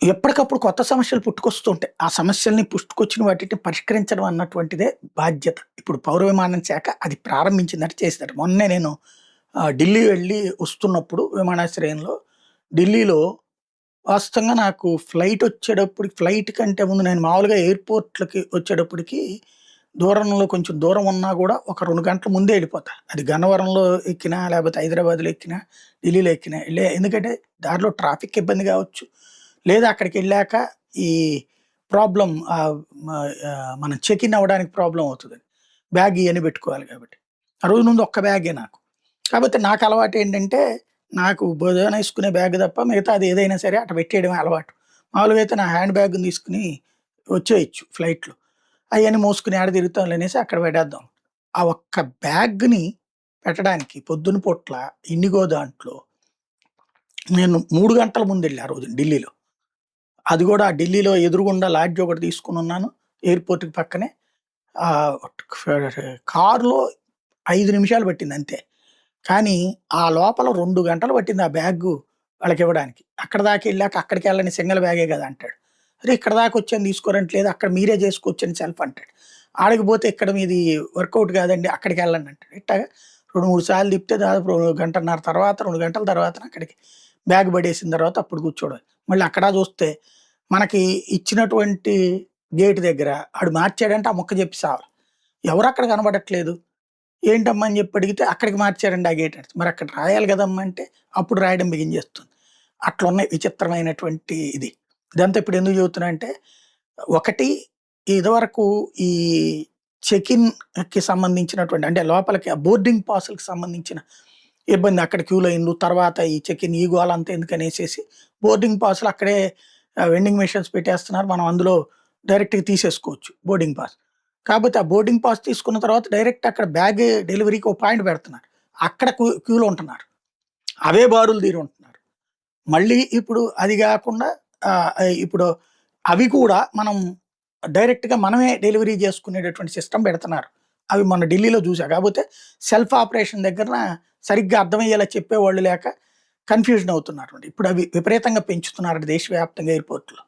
ఎప్పటికప్పుడు కొత్త సమస్యలు పుట్టుకొస్తుంటాయి. ఆ సమస్యల్ని పుట్టుకొచ్చిన వాటిని పరిష్కరించడం అన్నటువంటిదే బాధ్యత. ఇప్పుడు పౌర విమానయాన శాఖ అది ప్రారంభించిందట, చేసిందట. మొన్నే నేను ఢిల్లీ వెళ్ళి వస్తున్నప్పుడు విమానాశ్రయంలో ఢిల్లీలో వాస్తవంగా నాకు ఫ్లైట్ కంటే ముందు నేను మామూలుగా ఎయిర్‌పోర్ట్‌లకి వచ్చేటప్పటికి దూరంలో కొంచెం దూరం ఉన్నా గూడా ఒక 2 గంటల ముందే ఎళ్ళిపోతా. అది గన్నవరంలో ఎక్కినా, లేకపోతే హైదరాబాద్‌లో ఎక్కినా, ఢిల్లీలో ఎక్కినా ఎందుకంటే దారిలో ట్రాఫిక్ ఇబ్బంది గావచ్చు. లేదా అక్కడికెళ్ళాక ఈ ప్రాబ్లమ్ మనం చెక్ ఇన్ అవ్వడానికి ప్రాబ్లమ్ అవుతదని. బ్యాగ్ ఇయన్నీ పెట్టుకోవాలి కాబట్టి. ఆ రోజు ముందు ఒక్క బ్యాగే నాకు. కాపోతే నాకు అలవాటేంటంటే, నాకు భుజానేసుకునే బ్యాగ్ తప్ప మిగతాది ఏదైనా సరే అట్ట పెట్టేయడమే అలవాటు. మామూలుగా అయితే నా హ్యాండ్ బ్యాగ్‌ని తీసుకొని వచ్చేయొచ్చు ఫ్లైట్‌లో. అయన్నీ మోసుకొని ఏడ తిరుగుతాంలే అనేసి అక్కడ పెట్టేద్దాం. ఆ ఒక్క బ్యాగ్‌ని పెట్టడానికి పొద్దున పూట్ల ఇండిగో దాంట్లో నేను 3 గంటల ముందెళ్ళా ఆ రోజు ఢిల్లీలో. అది గూడా ఢిల్లీలో ఎదురుగుండా లాడ్జ్ ఒకటి తీసుకొనున్నాను ఎయిర్‌పోర్ట్‌కి పక్కనే. ఆహ్, కారులో 5 నిమిషాలు పట్టిందంతే. కానీ ఆ లోపల 2 గంటలు పట్టింది ఆ బ్యాగు వాళ్ళకివ్వడానికి. అక్కడి దాకెళ్ళాక అక్కడికెళ్ళని సింగిల్ బ్యాగే గదా అంటాడు. అరే! ఇక్కడి దాకొచ్చాను తీసుకోరంటే, లేదు అక్కడ మీరే జేసుకోవచ్చని సెల్ఫ్ అంటాడు. ఆడకి పోతే ఇక్కడ మీది వర్కౌట్ గాదండి అక్కడికెళ్ళండి అంటాడు. ఇట్టాగా 2, 3 సార్లు తిప్పితే దాదాపు గంటన్నర తర్వాత 2 గంటల తర్వాతన అక్కడికి బ్యాగ్ పడేసిన తర్వాత అప్పుడు కూర్చోవడమే. మళ్ళీ అక్కడ చూస్తే మనకి ఇచ్చినటువంటి గేట్ దగ్గర ఆడు మార్చాడంటే ఆ ముక్క చెప్పి సావరు. ఎవరక్కడ కనపడట్లేదు. ఏంటమ్మా అని జెప్పి అడిగితే, అక్కడికి మార్చారండి ఆ గేట్ అని. మరక్కడ రాయాలి గదమ్మా అంటే, అప్పుడు రాయడం బిగించేస్తుంది. అట్లున్నాయి విచిత్రమైనటువంటి ఇది. ఇదంతా ఇప్పుడు ఎందుకు చెబుతున్నా అంటే, ఒకటి ఇదివరకు ఈ చెక్ ఇన్‌కి సంబంధించినటువంటి అంటే లోపలికి బోర్డింగ్ పాస్‌లకి సంబంధించిన ఇబ్బంది. అక్కడ క్యూ లైన్‌లు, తర్వాత ఈ చెక్ ఇన్ ఈ గోలంతా ఎందుకనేసేసి బోర్డింగ్ పాస్‌లు అక్కడే వెండింగ్ మెషిన్స్ పెట్టేస్తున్నారు. మనం అందులో డైరెక్ట్‌గా తీసేసుకోవచ్చు బోర్డింగ్ పాస్. కాపోతే ఆ బోర్డింగ్ పాస్ తీసుకున్న తర్వాత డైరెక్ట్ అక్కడ బ్యాగ్ డెలివరీకి ఒక పాయింట్ పెడుతున్నారు. అక్కడ క్యూలో ఉంటున్నారు. అవే బారులు తీరి ఉంటున్నారు. మళ్ళీ ఇప్పుడు అది గాకుండా ఇప్పుడు అవి కూడా మనం డైరెక్ట్‌గా మనమే డెలివరీ చేసుకునేటటువంటి సిస్టమ్ పెడుతున్నారు. అవి మొన్న ఢిల్లీలో చూసా. కాపోతే సెల్ఫ్ ఆపరేషన్ దగ్గరన సరిగ్గా అర్థమయ్యేలా చెప్పేవాళ్ళు లేక కన్‌ఫ్యూజన్ అవుతున్నారు. ఇప్పుడు అవి విపరీతంగా పెంచుతున్నారట దేశవ్యాప్తంగా ఎయిర్‌పోర్ట్‌లో.